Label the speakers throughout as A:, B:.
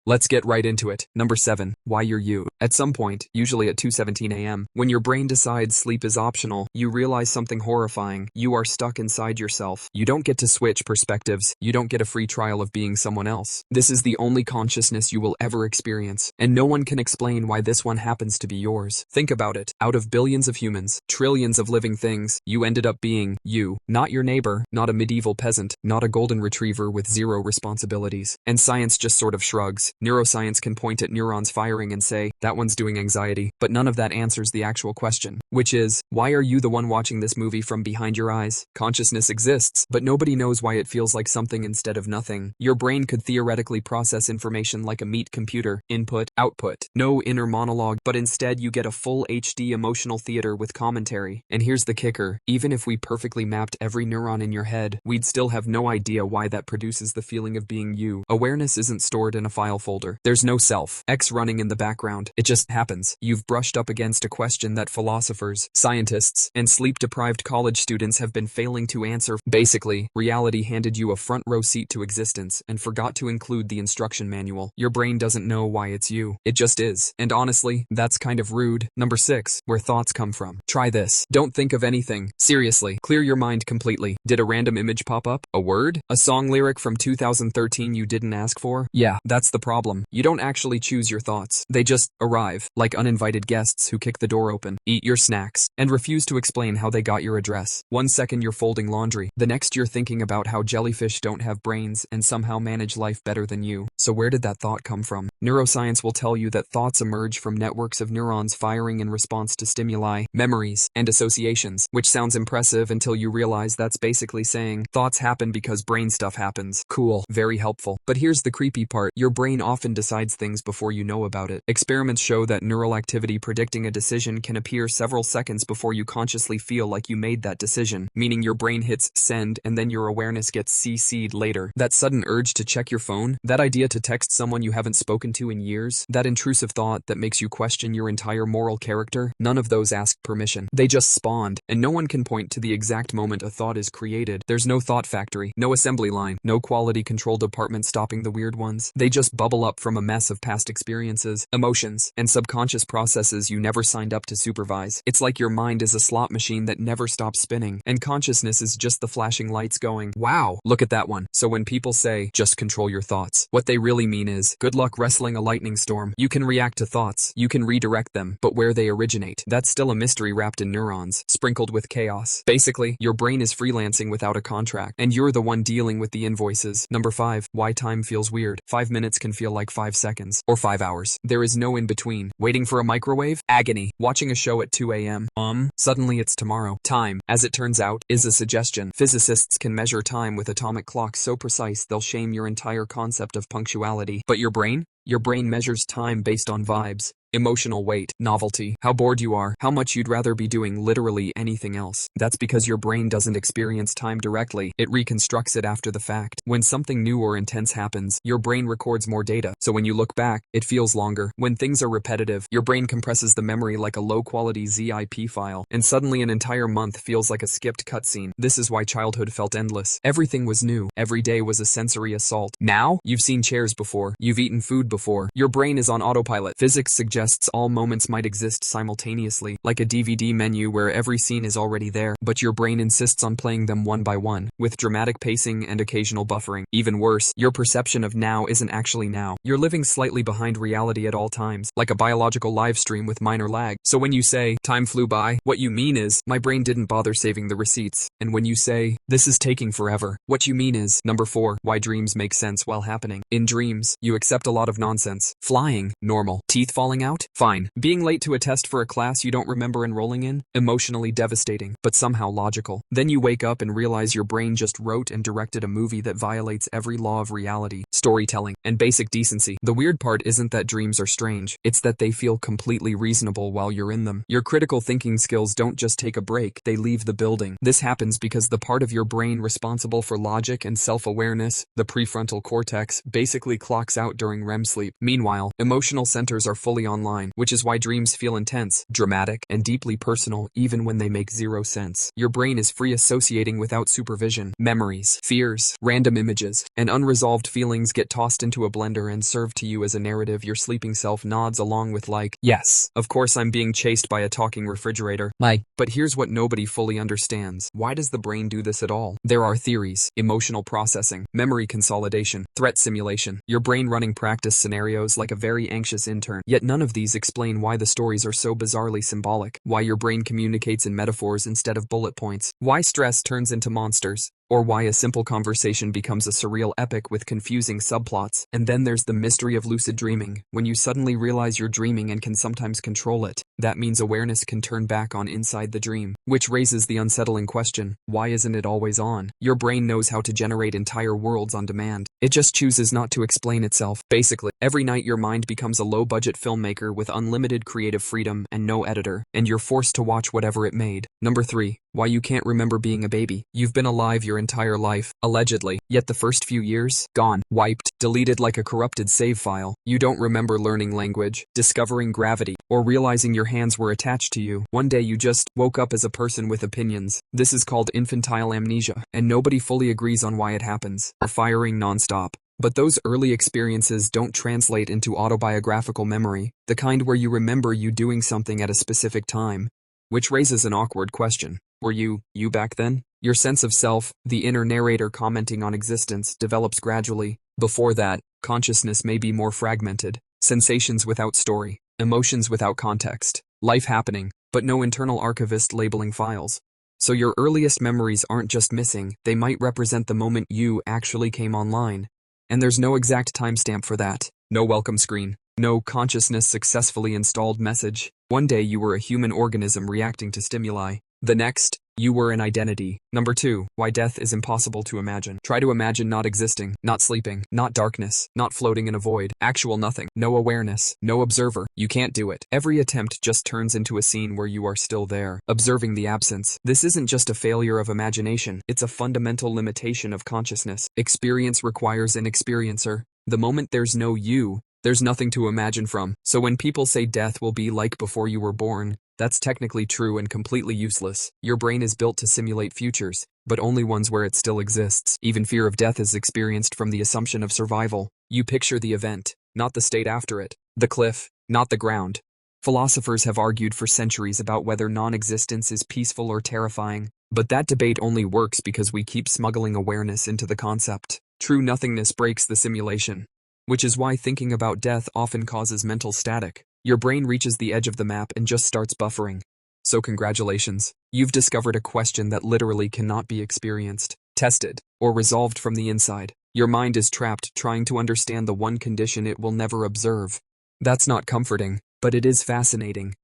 A: Let's get right into it. Number 7. Why you're you. At some point, usually at 2:17 a.m., when your brain decides sleep is optional, you realize something horrifying. You are stuck inside yourself. You don't get to switch perspectives. You don't get a free trial of being someone else. This is the only consciousness you will ever experience, and no one can explain why this one happens to be yours. Think about it. Out of billions of humans, trillions of living things, you ended up being you. Not your neighbor, not a medieval peasant, not a golden retriever with zero responsibilities. And science just sort of shrugs. Neuroscience can point at neurons firing and say, that one's doing anxiety, but none of that answers the actual question, which is, why are you the one watching this movie from behind your eyes? Consciousness exists, but nobody knows why it feels like something instead of nothing. Your brain could theoretically process information like a meat computer, input, output. No inner monologue, but instead you get a full HD emotional theater with commentary. And here's the kicker, even if we perfectly mapped every neuron in your head, we'd still have no idea why that produces the feeling of being you. Awareness isn't stored in a file folder. There's no self X running in the background. It just happens. You've brushed up against a question that philosophers, scientists, and sleep-deprived college students have been failing to answer. Basically, reality handed you a front row seat to existence and forgot to include the instruction manual. Your brain doesn't know why it's you. It just is. And honestly, that's kind of rude. Number 6. Where thoughts come from. Try this. Don't think of anything. Seriously. Clear your mind completely. Did a random image pop up? A word? A song lyric from 2013 you didn't ask for? Yeah, that's the problem. You don't actually choose your thoughts. They just arrive, like uninvited guests who kick the door open, eat your snacks, and refuse to explain how they got your address. One second you're folding laundry, the next you're thinking about how jellyfish don't have brains and somehow manage life better than you. So where did that thought come from? Neuroscience will tell you that thoughts emerge from networks of neurons firing in response to stimuli, memories, and associations, which sounds impressive until you realize that's basically saying, thoughts happen because brain stuff happens. Cool, very helpful. But here's the creepy part, your brain often decides things before you know about it. Experiments show that neural activity predicting a decision can appear several seconds before you consciously feel like you made that decision, meaning your brain hits send and then your awareness gets CC'd later. That sudden urge to check your phone, that idea to text someone you haven't spoken to in years, that intrusive thought that makes you question your entire moral character, none of those ask permission. They just spawned, and no one can point to the exact moment a thought is created. There's no thought factory, no assembly line, no quality control department stopping the weird ones. They just bubble up from a mess of past experiences, emotions, and subconscious processes you never signed up to supervise. It's like your mind is a slot machine that never stops spinning, and consciousness is just the flashing lights going, wow, look at that one. So when people say, just control your thoughts, what they really mean is, good luck wrestling a lightning storm. You can react to thoughts, you can redirect them, but where they originate, that's still a mystery wrapped in neurons, sprinkled with chaos. Basically, your brain is freelancing without a contract, and you're the one dealing with the invoices. Number 5. Why time feels weird. 5 minutes can feel like 5 seconds, or 5 hours. There is no in between. Waiting for a microwave? Agony. Watching a show at 2 a.m. Suddenly it's tomorrow. Time, as it turns out, is a suggestion. Physicists can measure time with atomic clocks so precise they'll shame your entire concept of punctuality. But your brain? Your brain measures time based on vibes, emotional weight, novelty, how bored you are, how much you'd rather be doing literally anything else. That's because your brain doesn't experience time directly, it reconstructs it after the fact. When something new or intense happens, your brain records more data, so when you look back, it feels longer. When things are repetitive, your brain compresses the memory like a low-quality ZIP file, and suddenly an entire month feels like a skipped cutscene. This is why childhood felt endless. Everything was new. Every day was a sensory assault. Now, you've seen chairs before, you've eaten food before, your brain is on autopilot. Physics suggests all moments might exist simultaneously, like a DVD menu where every scene is already there, but your brain insists on playing them one by one, with dramatic pacing and occasional buffering. Even worse, your perception of now isn't actually now. You're living slightly behind reality at all times, like a biological live stream with minor lag. So when you say, time flew by, what you mean is, my brain didn't bother saving the receipts. And when you say, this is taking forever, what you mean is, number 4, why dreams make sense while happening. In dreams, you accept a lot of nonsense. Flying, normal. Teeth falling out? Fine. Being late to a test for a class you don't remember enrolling in? Emotionally devastating, but somehow logical. Then you wake up and realize your brain just wrote and directed a movie that violates every law of reality, storytelling, and basic decency. The weird part isn't that dreams are strange, it's that they feel completely reasonable while you're in them. Your critical thinking skills don't just take a break, they leave the building. This happens because the part of your brain responsible for logic and self-awareness, the prefrontal cortex, basically clocks out during REM sleep. Meanwhile, emotional centers are fully online online, which is why dreams feel intense, dramatic, and deeply personal even when they make zero sense. Your brain is free associating without supervision. Memories, fears, random images, and unresolved feelings get tossed into a blender and served to you as a narrative your sleeping self nods along with like, yes, of course I'm being chased by a talking refrigerator. But here's what nobody fully understands. Why does the brain do this at all? There are theories: emotional processing, memory consolidation, threat simulation, your brain running practice scenarios like a very anxious intern. Yet none of these explain why the stories are so bizarrely symbolic, why your brain communicates in metaphors instead of bullet points, why stress turns into monsters, or why a simple conversation becomes a surreal epic with confusing subplots. And then there's the mystery of lucid dreaming. When you suddenly realize you're dreaming and can sometimes control it, that means awareness can turn back on inside the dream. Which raises the unsettling question, why isn't it always on? Your brain knows how to generate entire worlds on demand. It just chooses not to explain itself. Basically, every night your mind becomes a low-budget filmmaker with unlimited creative freedom and no editor, and you're forced to watch whatever it made. Number 3. Why you can't remember being a baby. You've been alive your entire life, allegedly, yet the first few years, gone, wiped, deleted like a corrupted save file. You don't remember learning language, discovering gravity, or realizing your hands were attached to you. One day you just woke up as a person with opinions. This is called infantile amnesia, and nobody fully agrees on why it happens. Or firing non-stop. But those early experiences don't translate into autobiographical memory, the kind where you remember you doing something at a specific time. Which raises an awkward question. Were you back then? Your sense of self, the inner narrator commenting on existence, develops gradually. Before that, consciousness may be more fragmented. Sensations without story, emotions without context, life happening, but no internal archivist labeling files. So your earliest memories aren't just missing, they might represent the moment you actually came online. And there's no exact timestamp for that. No welcome screen. No consciousness successfully installed message. One day you were a human organism reacting to stimuli. The next, you were an identity. Number 2, why death is impossible to imagine. Try to imagine not existing, not sleeping, not darkness, not floating in a void, actual nothing, no awareness, no observer. You can't do it. Every attempt just turns into a scene where you are still there, observing the absence. This isn't just a failure of imagination, it's a fundamental limitation of consciousness. Experience requires an experiencer. The moment there's no you, there's nothing to imagine from. So when people say death will be like before you were born, that's technically true and completely useless. Your brain is built to simulate futures, but only ones where it still exists. Even fear of death is experienced from the assumption of survival. You picture the event, not the state after it. The cliff, not the ground. Philosophers have argued for centuries about whether non-existence is peaceful or terrifying, but that debate only works because we keep smuggling awareness into the concept. True nothingness breaks the simulation. Which is why thinking about death often causes mental static. Your brain reaches the edge of the map and just starts buffering. So congratulations, you've discovered a question that literally cannot be experienced, tested, or resolved from the inside. Your mind is trapped trying to understand the one condition it will never observe. That's not comforting, but it is fascinating.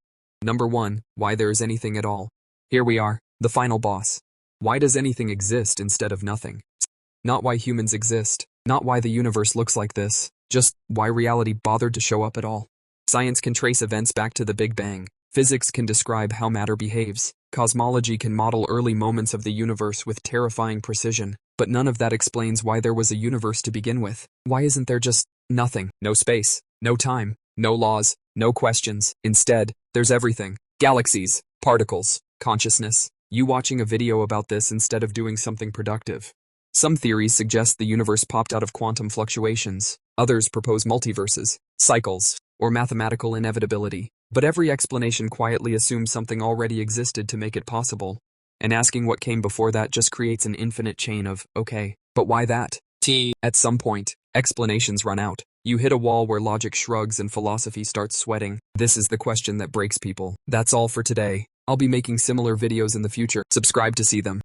A: Number 1, why there is anything at all. Here we are, the final boss. Why does anything exist instead of nothing? Not why humans exist, not why the universe looks like this, just why reality bothered to show up at all. Science can trace events back to the Big Bang. Physics can describe how matter behaves. Cosmology can model early moments of the universe with terrifying precision. But none of that explains why there was a universe to begin with. Why isn't there just nothing? No space, no time, no laws, no questions. Instead, there's everything. Galaxies, particles, consciousness. You watching a video about this instead of doing something productive. Some theories suggest the universe popped out of quantum fluctuations. Others propose multiverses, cycles, or mathematical inevitability. But every explanation quietly assumes something already existed to make it possible. And asking what came before that just creates an infinite chain of, okay, but why that? At some point, explanations run out. You hit a wall where logic shrugs and philosophy starts sweating. This is the question that breaks people. That's all for today. I'll be making similar videos in the future. Subscribe to see them.